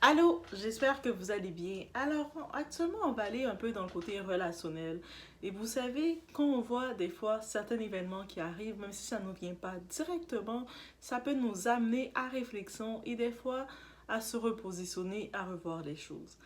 Allô, j'espère que vous allez bien. Alors, actuellement, on va aller un peu dans le côté relationnel. Et vous savez, quand on voit des fois certains événements qui arrivent, même si ça ne nous vient pas directement, ça peut nous amener à réflexion et des fois à se repositionner, à revoir les choses.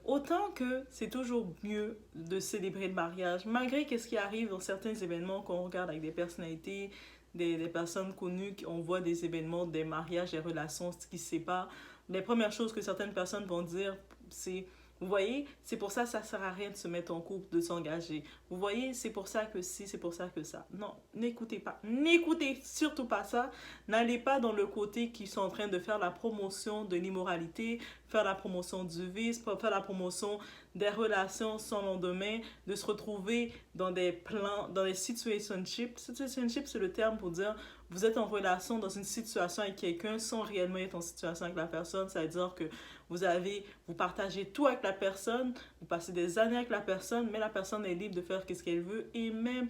Autant que c'est toujours mieux de célébrer le mariage, malgré qu'est-ce qui arrive dans certains événements qu'on regarde avec des personnalités, des personnes connues, on voit des événements, des mariages, des relations qui se séparent. Les premières choses que certaines personnes vont dire, c'est, vous voyez, c'est pour ça que ça ne sert à rien de se mettre en couple, de s'engager. Vous voyez, c'est pour ça que si, c'est pour ça que ça. Non, n'écoutez pas. N'écoutez surtout pas ça. N'allez pas dans le côté qui sont en train de faire la promotion de l'immoralité, faire la promotion du vice, faire la promotion des relations sans lendemain, de se retrouver dans des plans, dans des situationships. Situationship, c'est le terme pour dire vous êtes en relation dans une situation avec quelqu'un sans réellement être en situation avec la personne. Ça veut dire que vous partagez tout avec la personne, vous passez des années avec la personne, mais la personne est libre de faire ce qu'elle veut et même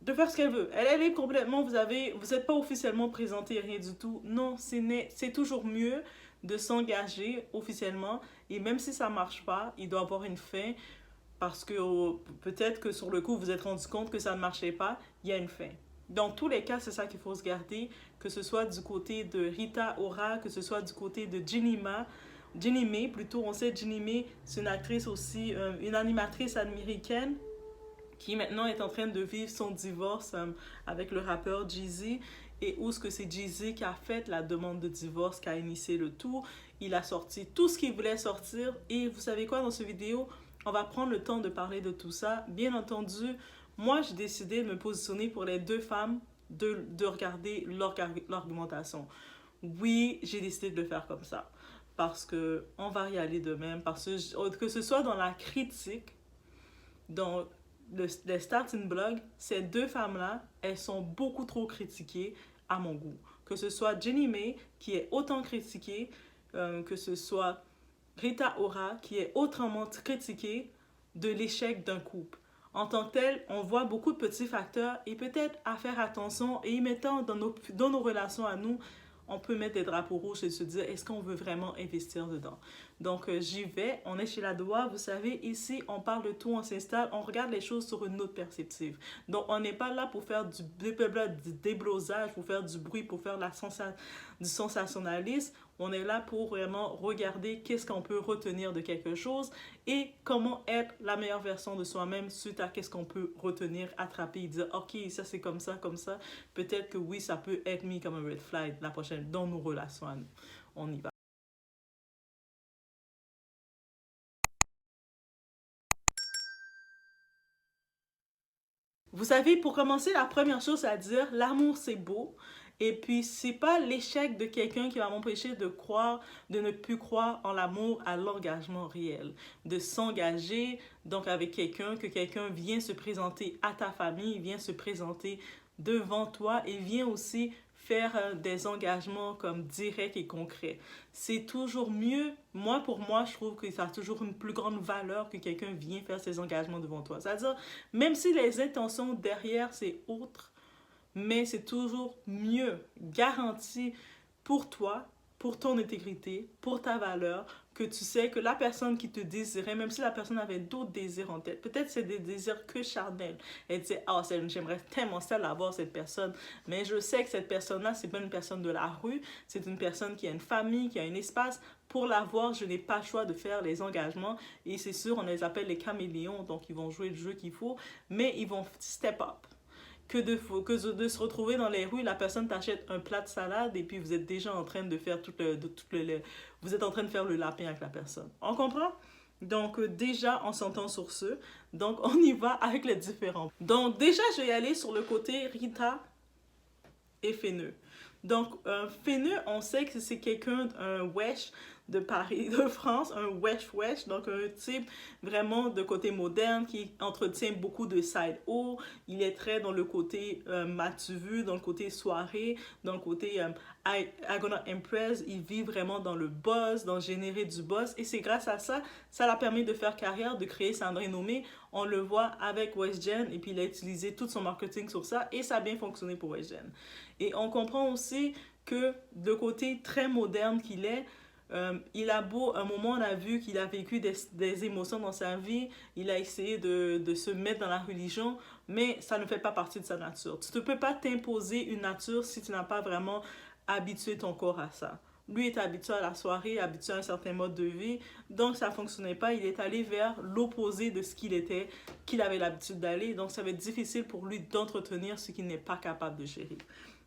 de faire ce qu'elle veut. Elle est complètement, vous n'êtes pas officiellement présenté, rien du tout. Non, c'est toujours mieux de s'engager officiellement et même si ça marche pas, il doit avoir une fin parce que peut-être que sur le coup, vous vous êtes rendu compte que ça ne marchait pas, il y a une fin. Dans tous les cas, c'est ça qu'il faut se garder, que ce soit du côté de Rita Ora, que ce soit du côté de Ginny May, plutôt, on sait Ginny May, c'est une actrice aussi, une animatrice américaine qui maintenant est en train de vivre son divorce avec le rappeur Jay-Z et où ce que c'est Jay-Z qui a fait la demande de divorce, qui a initié le tout. Il a sorti tout ce qu'il voulait sortir et vous savez quoi dans cette vidéo, on va prendre le temps de parler de tout ça. Bien entendu, moi j'ai décidé de me positionner pour les deux femmes, de regarder l'argumentation. Oui, j'ai décidé de le faire comme ça parce que on va y aller de même, parce que ce soit dans la critique, dans les starting blogs, ces deux femmes-là, elles sont beaucoup trop critiquées à mon goût. Que ce soit Jenny May, qui est autant critiquée, que ce soit Rita Ora, qui est autrement critiquée de l'échec d'un couple. En tant que tel, on voit beaucoup de petits facteurs et peut-être à faire attention et y mettant dans nos relations à nous, on peut mettre des drapeaux rouges et se dire est-ce qu'on veut vraiment investir dedans. Donc j'y vais, on est chez la Doua, vous savez, ici on parle de tout, on s'installe, on regarde les choses sur une autre perspective. Donc on n'est pas là pour faire du déblosage, pour faire du bruit, pour faire du sensationnalisme. On est là pour vraiment regarder qu'est-ce qu'on peut retenir de quelque chose et comment être la meilleure version de soi-même suite à qu'est-ce qu'on peut retenir, attraper et dire ok, ça c'est comme ça, comme ça. Peut-être que oui, ça peut être mis comme un red flag la prochaine dans nos relations à nous. On y va. Vous savez, pour commencer, la première chose à dire, l'amour c'est beau. Et puis, c'est pas l'échec de quelqu'un qui va m'empêcher de croire, de ne plus croire en l'amour, à l'engagement réel. De s'engager, donc avec quelqu'un, que quelqu'un vient se présenter à ta famille, vient se présenter devant toi et vient aussi faire des engagements comme directs et concrets. C'est toujours mieux, moi pour moi, je trouve que ça a toujours une plus grande valeur que quelqu'un vient faire ses engagements devant toi. C'est-à-dire, même si les intentions derrière c'est autre, mais c'est toujours mieux garanti pour toi, pour ton intégrité, pour ta valeur, que tu sais que la personne qui te désirait, même si la personne avait d'autres désirs en tête, peut-être c'est des désirs que charnels. Elle dit, ah, oh, j'aimerais tellement ça l'avoir, cette personne, mais je sais que cette personne-là, c'est pas une personne de la rue, c'est une personne qui a une famille, qui a un espace. Pour l'avoir, je n'ai pas le choix de faire les engagements et c'est sûr, on les appelle les caméléons, donc ils vont jouer le jeu qu'il faut, mais ils vont step up que de se retrouver dans les rues, la personne t'achète un plat de salade et puis vous êtes déjà en train de faire vous êtes en train de faire le lapin avec la personne. On comprend? Donc déjà, on s'entend sur ce. Donc on y va avec les différents. Donc déjà, je vais y aller sur le côté Rita et Féneux. Donc, Féneux, on sait que c'est quelqu'un, un wesh de Paris, de France, un wesh, donc un type vraiment de côté moderne qui entretient beaucoup de side O. Il est très dans le côté m'as-tu vu, dans le côté soirée, dans le côté I gonna impress. Il vit vraiment dans le buzz, dans générer du buzz. Et c'est grâce à ça, ça l'a permis de faire carrière, de créer sa renommée. On le voit avec WestGen et puis il a utilisé tout son marketing sur ça et ça a bien fonctionné pour WestGen. Et on comprend aussi que le côté très moderne qu'il est, Il a beau, un moment, on a vu qu'il a vécu des émotions dans sa vie, il a essayé de se mettre dans la religion, mais ça ne fait pas partie de sa nature. Tu ne peux pas t'imposer une nature si tu n'as pas vraiment habitué ton corps à ça. Lui est habitué à la soirée, habitué à un certain mode de vie, donc ça ne fonctionnait pas. Il est allé vers l'opposé de ce qu'il était, qu'il avait l'habitude d'aller, donc ça va être difficile pour lui d'entretenir ce qu'il n'est pas capable de gérer.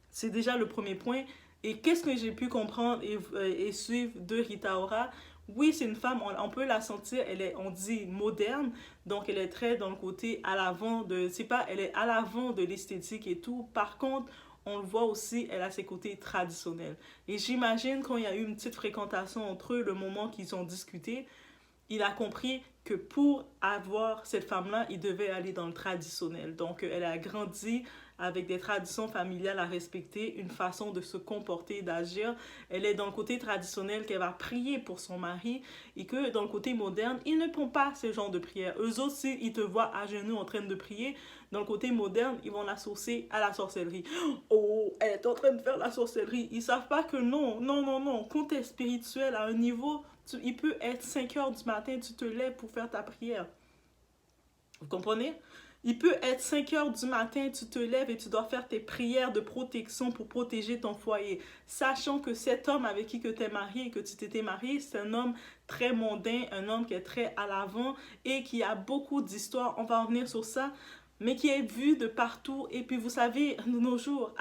C'est déjà le premier point. Et qu'est-ce que j'ai pu comprendre et suivre de Rita Ora? Oui, c'est une femme, on peut la sentir, elle est, on dit moderne, donc elle est très dans le côté à l'avant de, c'est pas, elle est à l'avant de l'esthétique et tout. Par contre, on le voit aussi, elle a ses côtés traditionnels. Et j'imagine quand il y a eu une petite fréquentation entre eux, le moment qu'ils ont discuté, il a compris que pour avoir cette femme-là, il devait aller dans le traditionnel. Donc, elle a grandi avec des traditions familiales à respecter, une façon de se comporter, d'agir. Elle est dans le côté traditionnel qu'elle va prier pour son mari et que dans le côté moderne, ils ne font pas ce genre de prière. Eux autres, s'ils te voient à genoux en train de prier, dans le côté moderne, ils vont l'associer à la sorcellerie. Oh, elle est en train de faire la sorcellerie. Ils savent pas que non, non, non, non. Quand tu es spirituel à un niveau, il peut être 5 heures du matin, tu te lèves pour faire ta prière. Vous comprenez? Il peut être 5 heures du matin, tu te lèves et tu dois faire tes prières de protection pour protéger ton foyer. Sachant que cet homme avec qui tu es marié et que tu t'étais marié, c'est un homme très mondain, un homme qui est très à l'avant et qui a beaucoup d'histoires. On va revenir sur ça, mais qui est vu de partout. Et puis vous savez, de nos jours,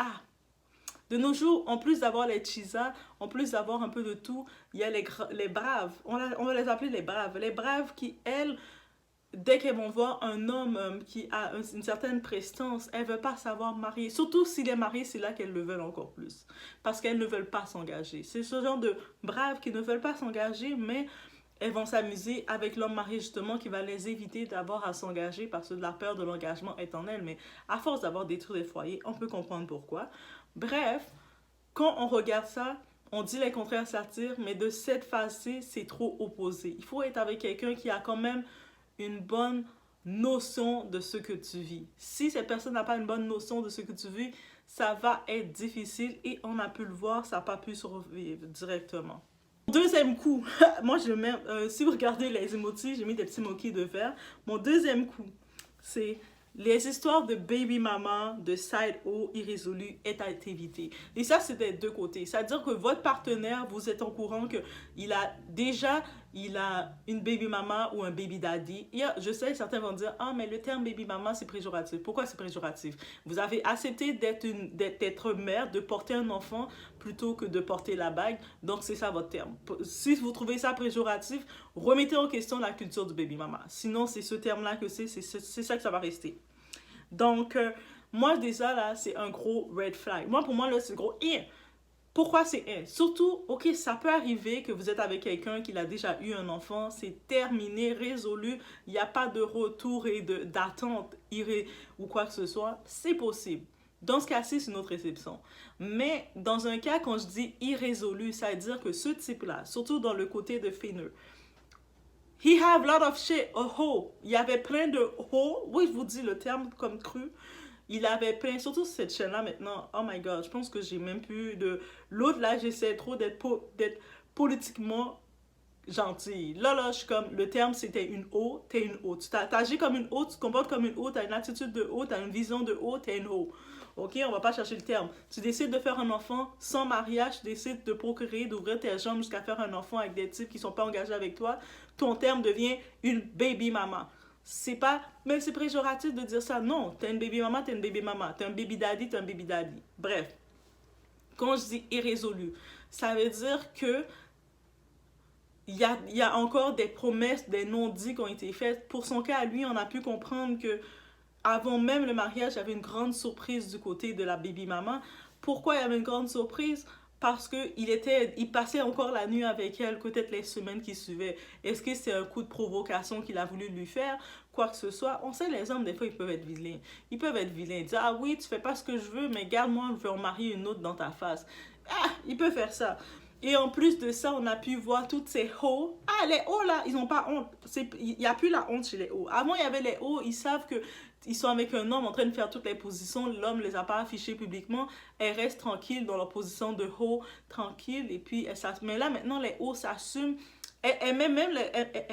de nos jours, en plus d'avoir les chisas, en plus d'avoir un peu de tout, il y a les braves. On va les appeler les braves. Les braves qui, elles, dès qu'elles vont voir un homme qui a une certaine prestance, elles ne veulent pas savoir marier. Surtout s'il est marié, c'est là qu'elles le veulent encore plus. Parce qu'elles ne veulent pas s'engager. C'est ce genre de braves qui ne veulent pas s'engager, mais elles vont s'amuser avec l'homme marié justement qui va les éviter d'avoir à s'engager parce que la peur de l'engagement est en elles. Mais à force d'avoir détruit les foyers, on peut comprendre pourquoi. Bref, quand on regarde ça, on dit les contraires s'attirent, mais de cette phase-ci, c'est trop opposé. Il faut être avec quelqu'un qui a quand même une bonne notion de ce que tu vis. Si cette personne n'a pas une bonne notion de ce que tu vis, ça va être difficile et on a pu le voir, ça n'a pas pu survivre directement. Deuxième coup, moi je mets, si vous regardez les emojis, j'ai mis des petits moquis de verre. Mon deuxième coup, c'est les histoires de baby mama, de side O irrésolu est à éviter. Et ça, c'est des deux côtés. C'est-à-dire que votre partenaire, vous êtes au courant qu'il a déjà une baby mama ou un baby daddy. Et je sais, certains vont dire, ah, mais le terme baby mama, c'est péjoratif. Pourquoi c'est péjoratif? Vous avez accepté d'être mère, de porter un enfant plutôt que de porter la bague. Donc, c'est ça votre terme. Si vous trouvez ça péjoratif, remettez en question la culture du baby mama. Sinon, c'est ce terme-là que c'est ça que ça va rester. Donc, moi, déjà, là, c'est un gros red flag. Moi, pour moi, là, c'est gros. Pourquoi c'est surtout, ok, ça peut arriver que vous êtes avec quelqu'un qui a déjà eu un enfant, c'est terminé, résolu, il n'y a pas de retour et d'attente ou quoi que ce soit. C'est possible. Dans ce cas-ci, c'est une autre exception. Mais dans un cas, quand je dis irrésolu, ça veut dire que ce type-là, surtout dans le côté de Fenner, he have a lot of shit, a hoe. Il y avait plein de hoe. Oui, je vous dis le terme comme cru. Il avait plein, surtout cette chaîne-là maintenant. Oh my god, je pense que j'ai même plus de... L'autre là, j'essaie trop d'être politiquement gentille. Là, je suis comme... Le terme, c'était une hoe, t'es une hoe. Tu t'agis comme une hoe, tu te comportes comme une hoe, t'as une attitude de hoe, t'as une vision de hoe, t'es une hoe. Ok, on va pas chercher le terme. Tu décides de faire un enfant sans mariage, tu décides de procréer, d'ouvrir tes jambes jusqu'à faire un enfant avec des types qui sont pas engagés avec toi. Ton terme devient une baby mama. C'est pas... Mais c'est péjoratif de dire ça. Non, t'es une baby mama, t'es une baby mama. T'es un baby daddy, t'es un baby daddy. Bref. Quand je dis irrésolu, ça veut dire que il y a encore des promesses, des non-dits qui ont été faites. Pour son cas, lui, on a pu comprendre que avant même le mariage, il y avait une grande surprise du côté de la baby mama. Pourquoi il y avait une grande surprise? Parce qu'il passait encore la nuit avec elle, peut-être les semaines qui suivaient. Est-ce que c'est un coup de provocation qu'il a voulu lui faire? Quoi que ce soit. On sait, les hommes, des fois, ils peuvent être vilains. Ils peuvent être vilains. Dire, ah oui, tu fais pas ce que je veux, mais garde-moi, je vais en marier une autre dans ta face. Ah, il peut faire ça. Et en plus de ça, on a pu voir toutes ces hauts. Ah, les hauts là, ils n'ont pas honte. Il n'y a plus la honte chez les hauts. Avant, il y avait les hauts, ils savent que ils sont avec un homme en train de faire toutes les positions, l'homme les a pas affichées publiquement, elles restent tranquilles dans leur position de haut, tranquille, et puis mais là maintenant les hauts s'assument. Elles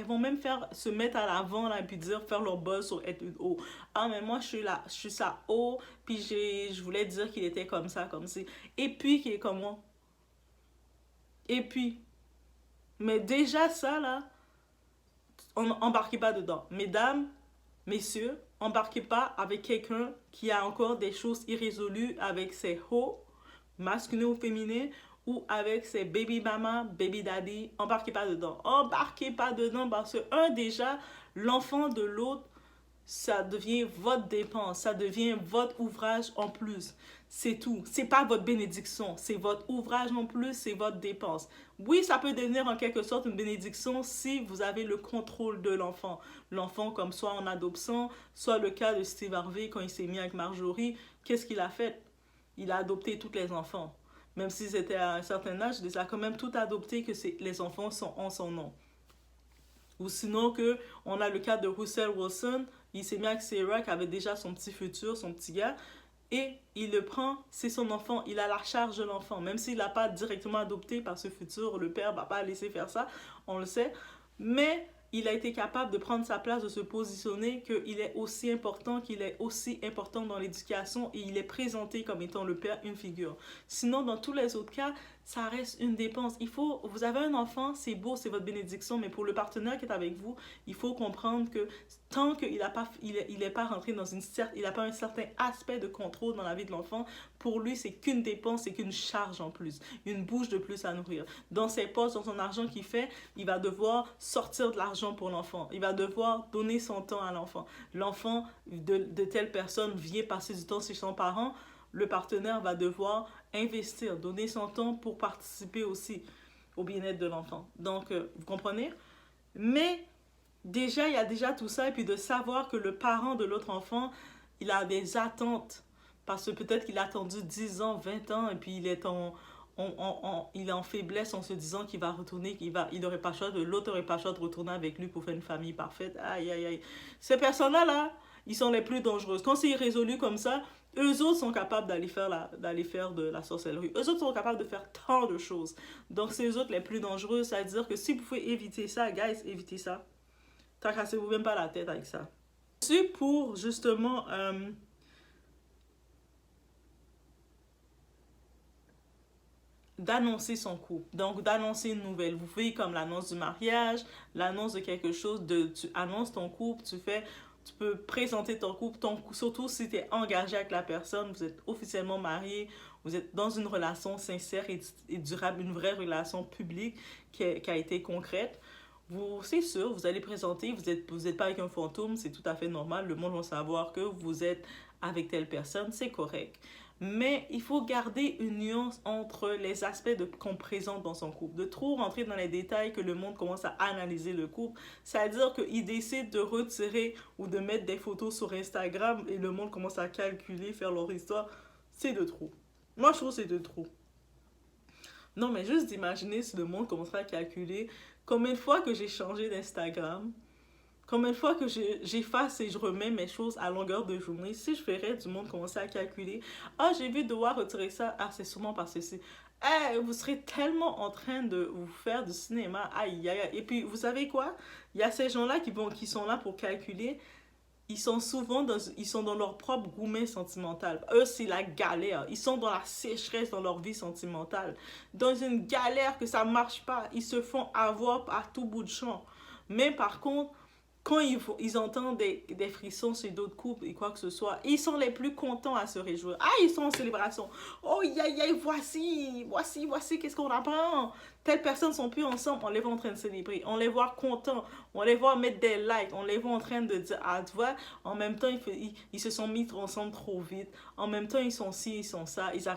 vont même se mettre à l'avant là, et puis faire leur buzz sur être une haut. Ah, mais moi, je suis là, je suis ça haut, puis je voulais dire qu'il était comme ça, comme ci. Et puis, qu'il est comment? Et puis, mais déjà ça là, embarquez pas dedans. Mesdames, messieurs, embarquez pas avec quelqu'un qui a encore des choses irrésolues avec ses hauts, masculins ou féminins, ou avec ses baby mama, baby daddy. Embarquez pas dedans. Embarquez pas dedans parce que, déjà, l'enfant de l'autre, ça devient votre dépense, ça devient votre ouvrage en plus. C'est tout. C'est pas votre bénédiction, c'est votre ouvrage en plus, c'est votre dépense. Oui, ça peut devenir en quelque sorte une bénédiction si vous avez le contrôle de l'enfant. L'enfant comme soit en adoption, soit le cas de Steve Harvey quand il s'est mis avec Marjorie. Qu'est-ce qu'il a fait? Il a adopté tous les enfants. Même s'ils étaient à un certain âge, il a quand même tout adopté que les enfants sont en son nom. Ou sinon que on a le cas de Russell Wilson, il s'est mis avec Sarah qui avait déjà son petit futur, son petit gars, et il le prend, c'est son enfant, il a la charge de l'enfant, même s'il l'a pas directement adopté par ce futur, le père va pas laisser faire ça, on le sait, mais il a été capable de prendre sa place, de se positionner, qu'il est aussi important, qu'il est aussi important dans l'éducation et il est présenté comme étant le père, une figure. Sinon, dans tous les autres cas, ça reste une dépense. Vous avez un enfant, c'est beau, c'est votre bénédiction, mais pour le partenaire qui est avec vous, il faut comprendre que tant qu'il n'est pas rentré dans il n'a pas un certain aspect de contrôle dans la vie de l'enfant, pour lui, c'est qu'une dépense, c'est qu'une charge en plus, une bouche de plus à nourrir. Dans ses poches, dans son argent qu'il fait, il va devoir sortir de l'argent pour l'enfant. Il va devoir donner son temps à l'enfant. L'enfant de telle personne vient passer du temps chez son parent, le partenaire va devoir investir, donner son temps pour participer aussi au bien-être de l'enfant. Donc, vous comprenez? Mais déjà, il y a déjà tout ça, et puis de savoir que le parent de l'autre enfant, il a des attentes, parce que peut-être qu'il a attendu 10 ans, 20 ans, et puis il est en faiblesse en se disant qu'il va retourner, il n'aurait pas le choix l'autre n'aurait pas le choix de retourner avec lui pour faire une famille parfaite. Aïe, aïe, aïe. Ces personnes-là, ils sont les plus dangereuses. Quand c'est irrésolu comme ça, eux autres sont capables d'aller faire de la sorcellerie. Eux autres sont capables de faire tant de choses. Donc, c'est eux autres les plus dangereux. C'est-à-dire que si vous pouvez éviter ça, guys, évitez ça. Tracassez-vous même pas la tête avec ça. C'est pour, justement, d'annoncer son couple. Donc, d'annoncer une nouvelle. Vous faites comme l'annonce du mariage, l'annonce de quelque chose, tu annonces ton couple, tu peux présenter ton couple, surtout si tu es engagé avec la personne, vous êtes officiellement marié, vous êtes dans une relation sincère et durable, une vraie relation publique qui a été concrète. C'est sûr, vous allez présenter, vous êtes pas avec un fantôme, c'est tout à fait normal, le monde va savoir que vous êtes avec telle personne, c'est correct. Mais il faut garder une nuance entre les aspects qu'on présente dans son couple. De trop rentrer dans les détails que le monde commence à analyser le couple, c'est-à-dire qu'ils décident de retirer ou de mettre des photos sur Instagram et le monde commence à calculer, faire leur histoire, c'est de trop. Moi, je trouve que c'est de trop. Non, mais juste d'imaginer si le monde commencerait à calculer combien de fois que j'ai changé d'Instagram, combien de fois que j'efface et je remets mes choses à longueur de journée, si je ferais du monde commencer à calculer, ah, j'ai vu devoir retirer ça, ah, c'est sûrement parce que c'est... vous serez tellement en train de vous faire du cinéma, aïe, aïe, aïe. Et puis, vous savez quoi? Il y a ces gens-là qui sont là pour calculer, ils sont dans leur propre gourmet sentimental. Eux, c'est la galère. Ils sont dans la sécheresse dans leur vie sentimentale. Dans une galère que ça marche pas. Ils se font avoir à tout bout de champ. Mais par contre, quand ils entendent des frissons chez d'autres couples et quoi que ce soit, ils sont les plus contents à se réjouir. Ah, ils sont en célébration. Oh, voici, qu'est-ce qu'on apprend? Telles personnes sont plus ensemble, on les voit en train de célébrer. On les voit contents, on les voit mettre des likes, on les voit en train de dire, ah, tu vois, en même temps, ils se sont mis ensemble trop vite. En même temps, ils sont ci, ils sont ça. Ils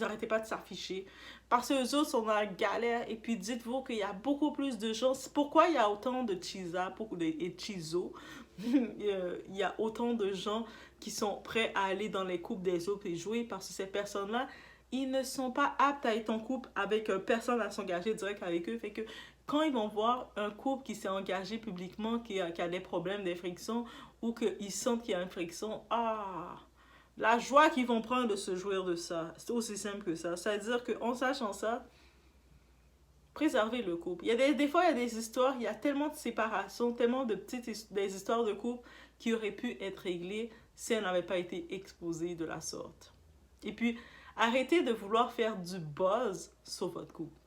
arrêtaient pas de s'afficher. Parce que les autres sont dans la galère. Et puis, dites-vous qu'il y a beaucoup plus de gens. Pourquoi il y a autant de chisa et chizo? Il y a autant de gens qui sont prêts à aller dans les couples des autres et jouer parce que ces personnes-là, ils ne sont pas aptes à être en couple avec personne à s'engager direct avec eux. Fait que quand ils vont voir un couple qui s'est engagé publiquement, qui a des problèmes, des frictions, ou qu'ils sentent qu'il y a une friction, la joie qu'ils vont prendre de se jouir de ça, c'est aussi simple que ça. C'est-à-dire qu'en sachant ça, préserver le couple. Il y a des fois, il y a des histoires, il y a tellement de séparations, tellement de des histoires de couple qui auraient pu être réglées si elles n'avaient pas été exposées de la sorte. Et puis, arrêtez de vouloir faire du buzz sur votre couple.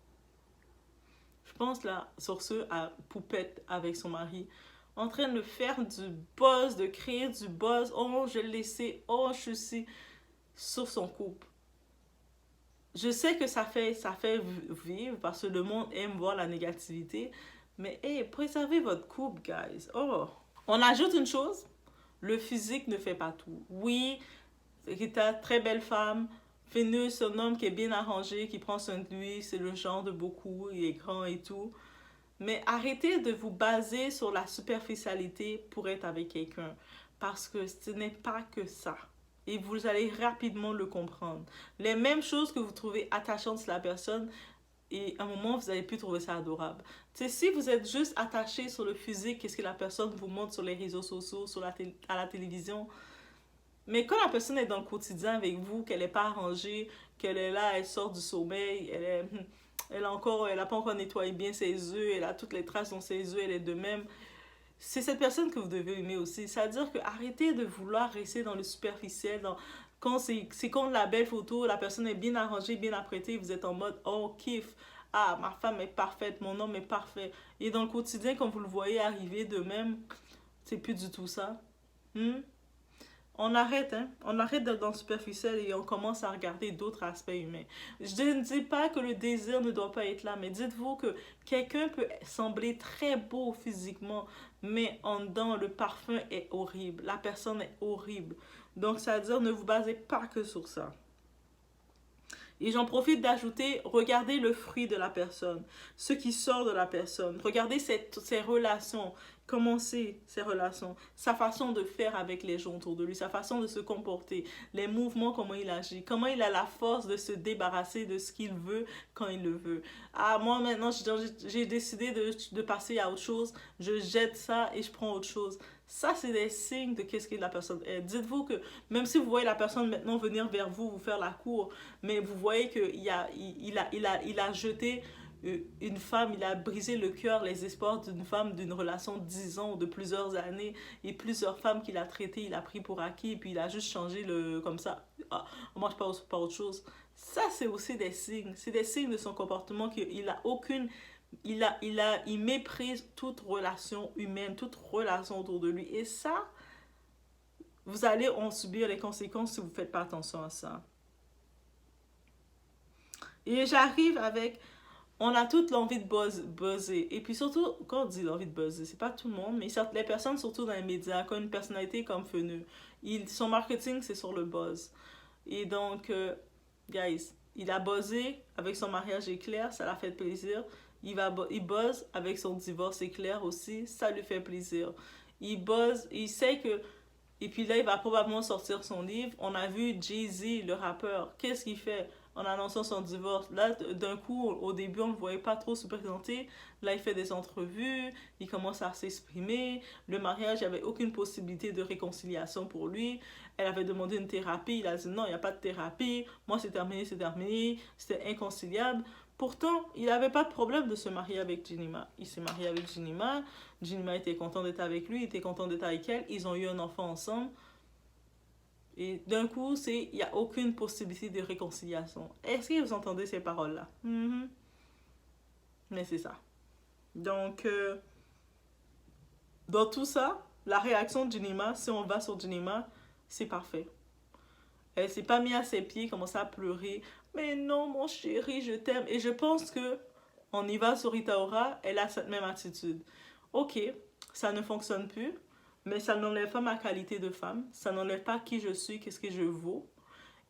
Je pense là, sur ce, à Poupette avec son mari, en train de faire du buzz, de créer du buzz. Oh, je l'ai laissé, oh, je suis sur son couple. Je sais que ça fait vivre parce que le monde aime voir la négativité, mais hey, préservez votre couple, guys. Oh, on ajoute une chose, le physique ne fait pas tout. Oui, Rita, très belle femme. Vénus, un homme qui est bien arrangé, qui prend soin de lui, c'est le genre de beaucoup, il est grand et tout. Mais arrêtez de vous baser sur la superficialité pour être avec quelqu'un. Parce que ce n'est pas que ça. Et vous allez rapidement le comprendre. Les mêmes choses que vous trouvez attachantes sur la personne, et à un moment, vous allez plus trouver ça adorable. Tu sais, si vous êtes juste attaché sur le physique, qu'est-ce que la personne vous montre sur les réseaux sociaux, à la télévision, mais quand la personne est dans le quotidien avec vous, qu'elle n'est pas arrangée, qu'elle est là, elle sort du sommeil, elle a pas encore nettoyé bien ses œufs, elle a toutes les traces dans ses œufs, elle est de même. C'est cette personne que vous devez aimer aussi. C'est-à-dire que arrêtez de vouloir rester dans le superficiel, quand c'est comme la belle photo, la personne est bien arrangée, bien apprêtée, vous êtes en mode oh kiff, ah ma femme est parfaite, mon homme est parfait. Et dans le quotidien, quand vous le voyez arriver de même, c'est plus du tout ça. Hmm? On arrête, hein? On arrête d'être dans le superficiel et on commence à regarder d'autres aspects humains. Je ne dis pas que le désir ne doit pas être là, mais dites-vous que quelqu'un peut sembler très beau physiquement, mais en dedans, le parfum est horrible. La personne est horrible. Donc, c'est-à-dire, ne vous basez pas que sur ça. Et j'en profite d'ajouter, regardez le fruit de la personne, ce qui sort de la personne. Regardez ses relations, comment c'est ses relations, sa façon de faire avec les gens autour de lui, sa façon de se comporter, les mouvements, comment il agit, comment il a la force de se débarrasser de ce qu'il veut quand il le veut. Ah, moi maintenant, j'ai décidé de passer à autre chose, je jette ça et je prends autre chose. Ça, c'est des signes de qu'est-ce que la personne est. Dites-vous que même si vous voyez la personne maintenant venir vers vous, vous faire la cour, mais vous voyez qu'il a jeté une femme, il a brisé le cœur, les espoirs d'une femme d'une relation de 10 ans ou de plusieurs années, et plusieurs femmes qu'il a traitées, il a pris pour acquis, et puis il a juste changé comme ça. Ah, moi, je parle pas autre chose. Ça, c'est aussi des signes. C'est des signes de son comportement qu'il a aucune il méprise toute relation humaine, toute relation autour de lui. Et ça, vous allez en subir les conséquences si vous ne faites pas attention à ça. Et j'arrive avec, on a toute l'envie de buzzer. Et puis surtout, quand on dit l'envie de buzzer, c'est pas tout le monde, mais les personnes, surtout dans les médias, qui ont une personnalité comme Feneux, son marketing, c'est sur le buzz. Et donc, guys, il a buzzé avec son mariage éclair, ça l'a fait plaisir. Il buzz avec son divorce éclair aussi, ça lui fait plaisir. Il buzz, il sait que... Et puis là, il va probablement sortir son livre. On a vu Jay-Z, le rappeur, qu'est-ce qu'il fait en annonçant son divorce? Là, d'un coup, au début, on ne le voyait pas trop se présenter. Là, il fait des entrevues, il commence à s'exprimer. Le mariage, il n'y avait aucune possibilité de réconciliation pour lui. Elle avait demandé une thérapie, il a dit non, il n'y a pas de thérapie. Moi, c'est terminé, c'était inconciliable. Pourtant, il n'avait pas de problème de se marier avec Jinima. Il s'est marié avec Jinima. Jinima était content d'être avec lui, il était content d'être avec elle. Ils ont eu un enfant ensemble. Et d'un coup, il n'y a aucune possibilité de réconciliation. Est-ce que vous entendez ces paroles-là? Mais c'est ça. Donc, dans tout ça, la réaction de Jinima, si on va sur Jinima, c'est parfait. Elle s'est pas mise à ses pieds, commençait à pleurer. Mais non, mon chéri, je t'aime. Et je pense que on y va sur Rita Ora, elle a cette même attitude. Ok, ça ne fonctionne plus, mais ça n'enlève pas ma qualité de femme. Ça n'enlève pas qui je suis, qu'est-ce que je vaux.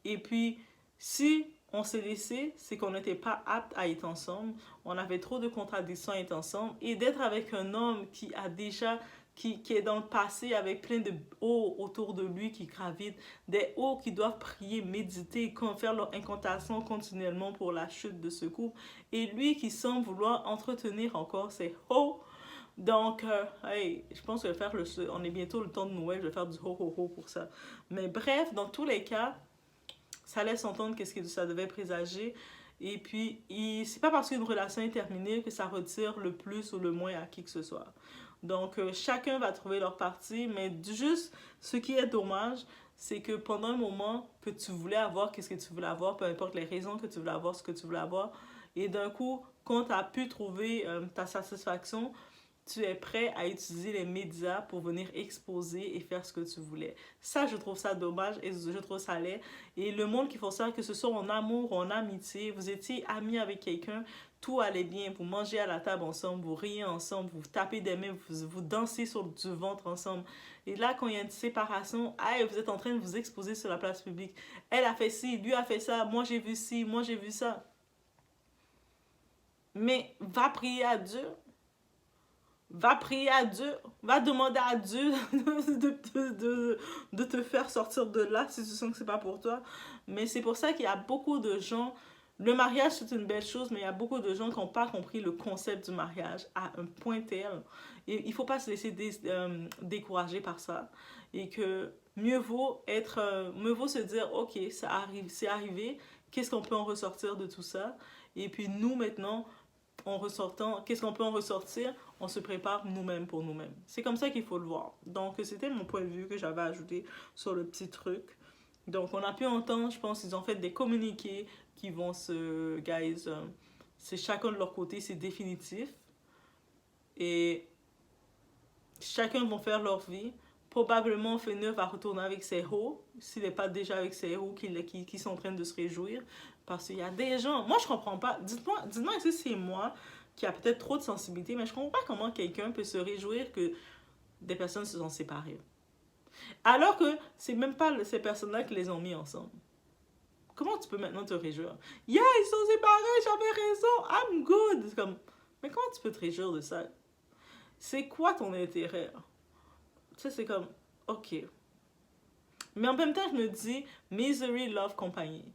Et puis, si on s'est laissé, c'est qu'on n'était pas apte à être ensemble. On avait trop de contradictions à être ensemble. Et d'être avec un homme qui est dans le passé avec plein de hauts autour de lui qui gravitent, des hauts qui doivent prier, méditer, faire leur incantation continuellement pour la chute de ce couple, et lui qui semble vouloir entretenir encore ces hauts. Donc, hey, je pense que je vais faire on est bientôt le temps de Noël, je vais faire du ho ho ho pour ça. Mais bref, dans tous les cas, ça laisse entendre qu'est-ce que ça devait présager. Et puis, c'est pas parce qu'une relation est terminée que ça retire le plus ou le moins à qui que ce soit. Donc, chacun va trouver leur partie, mais juste, ce qui est dommage, c'est que pendant un moment que tu voulais avoir, qu'est-ce que tu voulais avoir, peu importe les raisons que tu voulais avoir, ce que tu voulais avoir, et d'un coup, quand tu as pu trouver ta satisfaction, tu es prêt à utiliser les médias pour venir exposer et faire ce que tu voulais. Ça, je trouve ça dommage et je trouve ça laid. Et le monde qui fait ça, que ce soit en amour ou en amitié, vous étiez amis avec quelqu'un, tout allait bien, vous mangez à la table ensemble, vous riez ensemble, vous tapez des mains, vous dansez sur du ventre ensemble. Et là, quand il y a une séparation, hey, vous êtes en train de vous exposer sur la place publique. Elle a fait ci, lui a fait ça, moi j'ai vu ci, moi j'ai vu ça. Mais va prier à Dieu. Va prier à Dieu, va demander à Dieu de te faire sortir de là si tu sens que c'est pas pour toi. Mais c'est pour ça qu'il y a beaucoup de gens, le mariage c'est une belle chose, mais il y a beaucoup de gens qui n'ont pas compris le concept du mariage à un point tel. Et il faut pas se laisser décourager par ça. Et que mieux vaut se dire, ok, c'est arrivé, qu'est-ce qu'on peut en ressortir de tout ça? Et puis nous maintenant, en ressortant, qu'est-ce qu'on peut en ressortir? On se prépare nous-mêmes pour nous-mêmes. C'est comme ça qu'il faut le voir. Donc, c'était mon point de vue que j'avais ajouté sur le petit truc. Donc, on a pu entendre, je pense, ils ont fait des communiqués qui vont guys, c'est chacun de leur côté, c'est définitif. Et chacun vont faire leur vie. Probablement, Feneur va retourner avec ses héros, s'il n'est pas déjà avec ses héros qui sont en train de se réjouir. Parce qu'il y a des gens, moi je comprends pas, dites-moi si c'est moi qui a peut-être trop de sensibilité, mais je comprends pas comment quelqu'un peut se réjouir que des personnes se sont séparées. Alors que c'est même pas ces personnes-là qui les ont mis ensemble. Comment tu peux maintenant te réjouir? Yeah, ils sont séparés, j'avais raison, I'm good. C'est comme, mais comment tu peux te réjouir de ça? C'est quoi ton intérêt? Tu sais, c'est comme, ok. Mais en même temps, je me dis, misery, love, compagnie.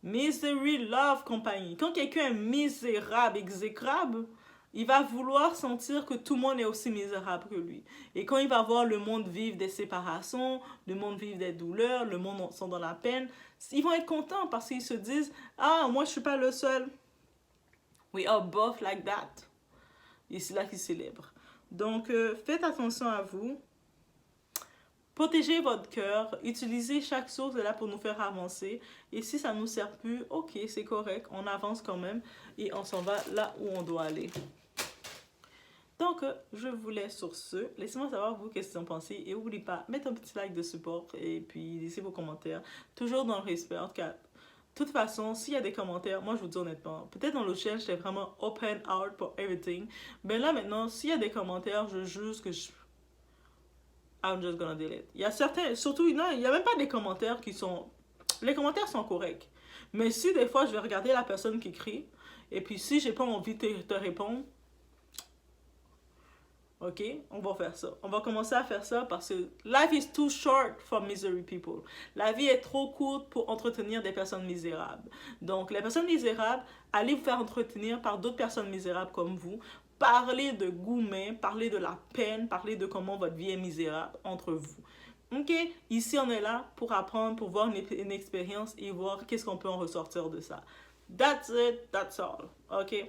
Misery, love, compagnie. Quand quelqu'un est misérable, exécrable, il va vouloir sentir que tout le monde est aussi misérable que lui. Et quand il va voir le monde vivre des séparations, le monde vivre des douleurs, le monde sont dans la peine, ils vont être contents parce qu'ils se disent, ah, moi je suis pas le seul. We are both like that. Et c'est là qu'ils célèbrent. Donc, faites attention à vous. Protégez votre cœur, utilisez chaque source là pour nous faire avancer. Et si ça ne nous sert plus, ok, c'est correct, on avance quand même et on s'en va là où on doit aller. Donc, je vous laisse sur ce. Laissez-moi savoir vous qu'est-ce que vous en pensez. Et n'oubliez pas, mettez un petit like de support et puis laissez vos commentaires. Toujours dans le respect. En tout cas, de toute façon, s'il y a des commentaires, moi je vous dis honnêtement, peut-être dans le channel, j'étais vraiment open out for everything. Mais là maintenant, s'il y a des commentaires, je juge que I'm just gonna delete. Il y a certains, surtout, non, il n'y a même pas des commentaires qui sont... Les commentaires sont corrects. Mais si des fois, je vais regarder la personne qui écrit, et puis si j'ai pas envie de te répondre, ok, on va faire ça. On va commencer à faire ça parce que life is too short for misery people. La vie est trop courte pour entretenir des personnes misérables. Donc, les personnes misérables, allez vous faire entretenir par d'autres personnes misérables comme vous. Parlez de gourmet, parlez de la peine, parlez de comment votre vie est misérable entre vous. Ok, ici on est là pour apprendre, pour voir une expérience et voir qu'est-ce qu'on peut en ressortir de ça. That's it, that's all. Ok.